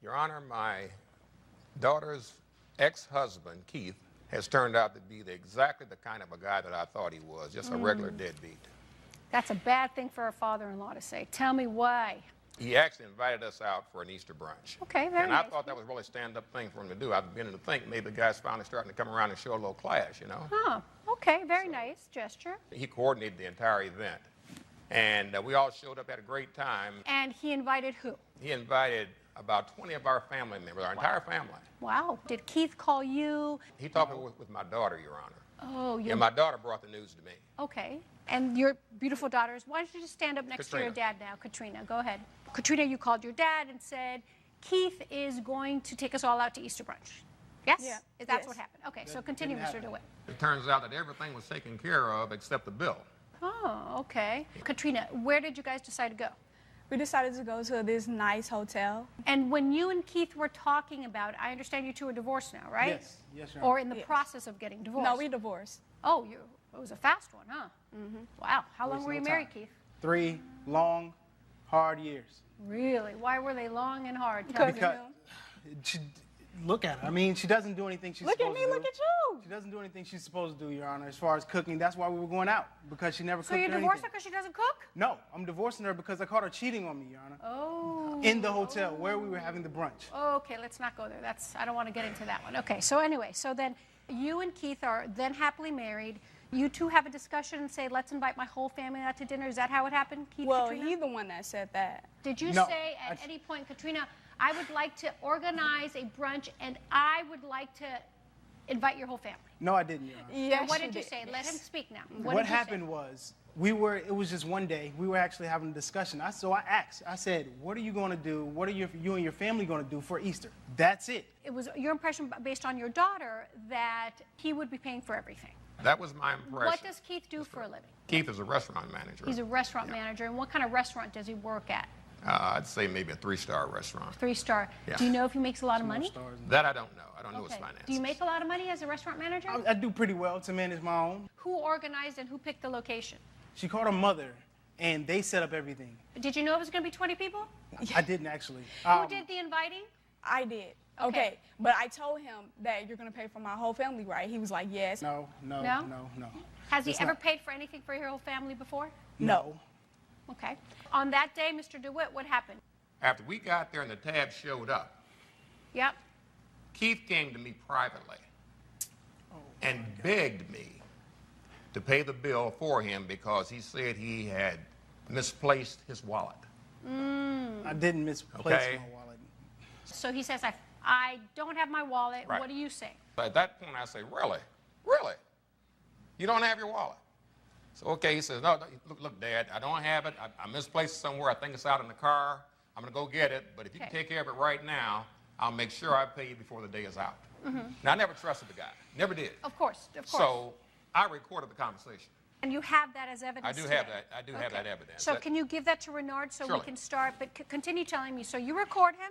Your Honor, my daughter's ex-husband, Keith, has turned out to be exactly the kind of a guy that I thought he was, just a regular deadbeat. That's a bad thing for a father-in-law to say. Tell me why. He actually invited us out for an Easter brunch. Okay, very And nice. I thought that was really a stand-up thing for him to do. I've beginning to think maybe the guy's finally starting to come around and show a little class, you know? Huh, okay, very nice gesture. He coordinated the entire event. And we all showed up, had a great time. And he invited who? He invited about 20 of our family members, our entire family. Wow. Did Keith call you? He talked with my daughter, Your Honor. Oh, And my daughter brought the news to me. Okay. And your beautiful daughters, why don't you just stand up next to your dad now? Katrina, go ahead. Katrina, you called your dad and said, Keith is going to take us all out to Easter brunch. Yes? Yeah. That's what happened. Okay, so continue, Mr. DeWitt. It turns out that everything was taken care of except the bill. Oh, okay. Katrina, where did you guys decide to go? We decided to go to this nice hotel. And when you and Keith were talking about, I understand you two are divorced now, right? Yes, yes, Your Honor. Or in the process of getting divorced? No, we divorced. Oh, it was a fast one, huh? Wow. How long were you married, Keith? 3 long, hard years. Really? Why were they long and hard? Because She, look at her. I mean, she doesn't do anything she's Look supposed at to me, do. look at you. She doesn't do anything she's supposed to do, Your Honor, as far as cooking. That's why we were going out, because she never So cooked you or divorced her anything. because she doesn't cook? No, I'm divorcing her because I caught her cheating on me, Your Honor. Oh. In the hotel where we were having the brunch. Okay, let's not go there. I don't want to get into that one. Okay, so anyway, so then you and Keith are then happily married. You two have a discussion and say, let's invite my whole family out to dinner. Is that how it happened, Keith? Well, Katrina? he's the one that said that. Did you No, say at any point, Katrina, I would like to organize a brunch and I would like to invite your whole family? No, I didn't, Your Honor. Yes, And what she did you did. say? Let him speak now. What did you say? happened was, it was just one day, we were actually having a discussion. So I asked, I said, what are you going to do? What are you and your family going to do for Easter? That's it. It was your impression based on your daughter that he would be paying for everything. That was my impression. What does Keith do for a living? Keith is a restaurant manager. He's a restaurant manager. And what kind of restaurant does he work at? I'd say maybe a 3-star restaurant. 3-star. Yeah. Do you know if he makes a lot of money? Stars and- That I don't know. I don't know his Okay. finances. Do you make a lot of money as a restaurant manager? I do pretty well to manage my own. Who organized and who picked the location? She called her mother, and they set up everything. Did you know it was going to be 20 people? I didn't actually. Who did the inviting? I did. Okay. Okay, but I told him that you're going to pay for my whole family, right? He was like, yes. No. Has he It's ever not. paid for anything for your whole family before? No. Okay. On that day, Mr. DeWitt, what happened? After we got there and the tab showed up, Yep. Keith came to me privately and begged me to pay the bill for him because he said he had misplaced his wallet. I didn't misplace Okay. my wallet. So he says, I don't have my wallet. Right. What do you say? At that point, I say, really? Really? You don't have your wallet? So, okay, he says, no, look, Dad, I don't have it. I misplaced it somewhere. I think it's out in the car. I'm going to go get it. But if you can Okay. take care of it right now, I'll make sure I pay you before the day is out. Now, I never trusted the guy. Never did. Of course, of course. So I recorded the conversation. And you have that as evidence I do today. have that. I do have that evidence. So can you give that to Renard so we Surely. can start? But continue telling me. So you record him?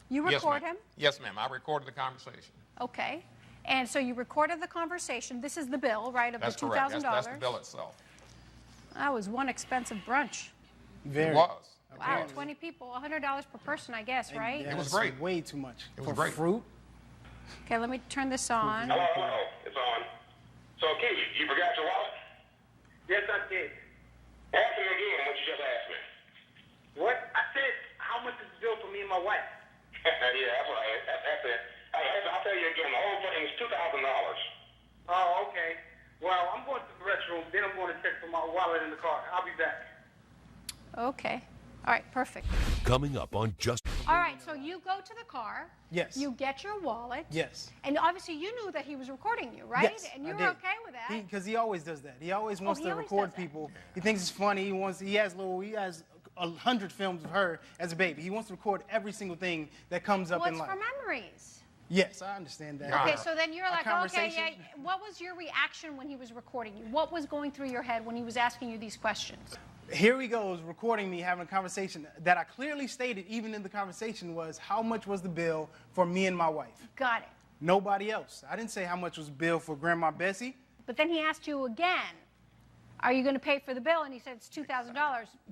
You Yes, record ma'am. him? Yes, ma'am. I recorded the conversation. Okay. And so you recorded the conversation. This is the bill, right, of That's the $2,000? correct. That's the bill itself. That was one expensive brunch. Very. It was. Wow, 20 people, $100 per person, I guess, right? It was That's great. Way too much. It was For great. fruit. Okay, let me turn this on. Hello, it's on. So, Keith, you forgot your wallet? Yes, I did. Ask me again what you just asked me. What? I said, how much is the bill for me and my wife? Yeah, that's what I asked. That's it. Hey, I'll tell you again, the whole thing is $2,000. Oh, okay. Well, I'm going to the restroom, then I'm going to check for my wallet in the car. I'll be back. Okay. All right, perfect. Coming up on Just... All right, so you go to the car. Yes. You get your wallet. Yes. And obviously you knew that he was recording you, right? Yes, And you I were did. okay with that. Because he always does that. He always wants he to always record does that. people. He thinks it's funny. He has 100 films of her as a baby. He wants to record every single thing that comes up Well, in it's life. for memories. Yes, I understand that. Yeah. Okay, so then you're A like, okay, conversation. yeah. What was your reaction when he was recording you? What was going through your head when he was asking you these questions? Here he goes, recording me having a conversation that I clearly stated, even in the conversation, was how much was the bill for me and my wife? Got it. Nobody else. I didn't say how much was the bill for Grandma Bessie. But then he asked you again Are you going to pay for the bill? And he said it's $2,000.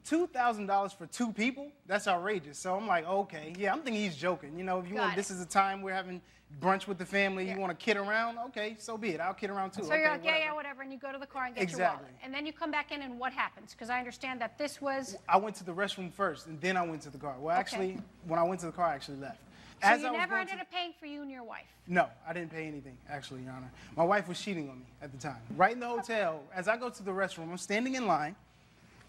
$2,000 for 2 people? That's outrageous. So I'm like, okay, yeah, I'm thinking he's joking. You know, if you Got want, it. this is a time we're having brunch with the family, you want to kid around, okay, so be it. I'll kid around too. So okay, you're like, whatever. yeah, whatever, and you go to the car and get your Exactly. wallet. And then you come back in, and what happens? Because I understand that this was... I went to the restroom first, and then I went to the car. Well, actually, when I went to the car, I actually left. So As I you was never going to- ended up paying for you and your wife? No, I didn't pay anything, actually, Your Honor. My wife was cheating on me at the time. Right in the hotel, as I go to the restroom, I'm standing in line,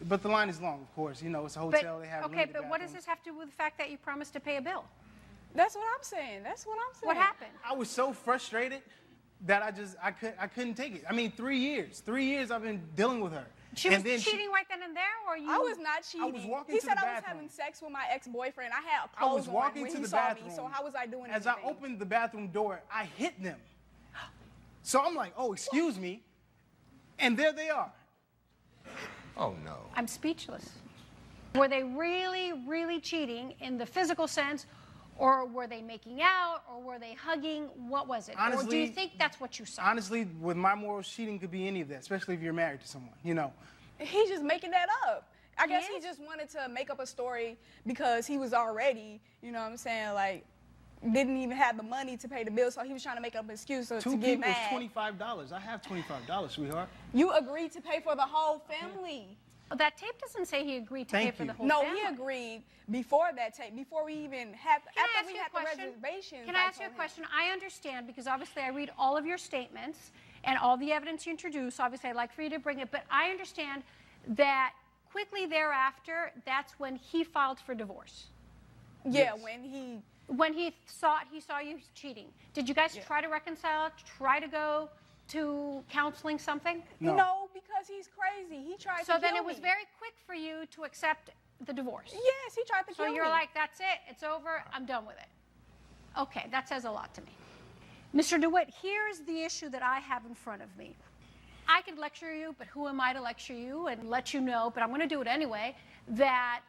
but the line is long, of course. You know, it's a hotel, they have okay, limited but what does bathrooms. this have to do with the fact that you promised to pay a bill? That's what I'm saying. That's what I'm saying. What happened? I was so frustrated that I couldn't take it. I mean, 3 years. 3 years I've been dealing with her. She was And then cheating right then and there, or you... I was not cheating. walking He to said the I was bathroom. having sex with my ex-boyfriend. I had I was clothes on walking when to he the saw bathroom. me, so how was I doing As anything? I opened the bathroom door, I hit them. So I'm like, oh, excuse me. And there they are. Oh, no. I'm speechless. Were they really, really cheating in the physical sense, or were they making out, or were they hugging? What was it? Or do you Honestly- think that's what you saw? Honestly, with my morals, cheating could be any of that, especially if you're married to someone, you know. He's just making that up. I guess He he is? just wanted to make up a story because he was already, you know what I'm saying, like, didn't even have the money to pay the bill, so he was trying to make up an excuse to 2 get people is mad. $25. I have $25, sweetheart. You agreed to pay for the whole family. Well, that tape doesn't say he agreed to pay Thank for the you. whole No, family. he agreed before that tape, before we even had, Can I after ask we you a had the question? reservations. Can I ask you a told him. question? I understand because obviously I read all of your statements and all the evidence you introduce. Obviously, I'd like for you to bring it, but I understand that quickly thereafter, that's when he filed for divorce. Yeah, Yes. When he saw you cheating, did you guys try to reconcile? Try to go to counseling, something? No, because he's crazy. He tried to So kill then it was me. very quick for you to accept the divorce. Yes, he tried to So kill you're me. like, that's it, it's over, I'm done with it. Okay, that says a lot to me. Mr. DeWitt, here's the issue that I have in front of me. I could lecture you, but who am I to lecture you and let you know, but I'm going to do it anyway, that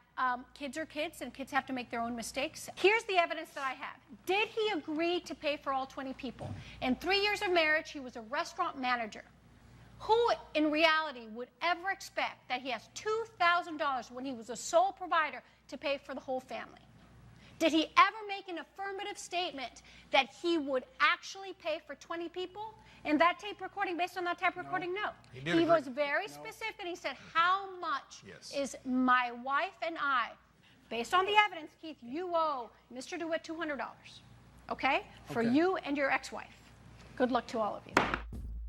kids are kids and kids have to make their own mistakes. Here's the evidence that I have. Did he agree to pay for all 20 people? In 3 years of marriage, he was a restaurant manager. Who, in reality, would ever expect that he has $2,000 when he was a sole provider to pay for the whole family? Did he ever make an affirmative statement that he would actually pay for 20 people? In that tape recording, based on that tape recording, no. He did He agree. was very specific, and he said, how much Yes. is my wife and I, based on the evidence, Keith, you owe Mr. DeWitt $200, okay? For Okay. you and your ex-wife. Good luck to all of you.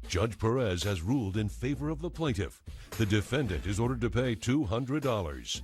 Judge Perez has ruled in favor of the plaintiff. The defendant is ordered to pay $200.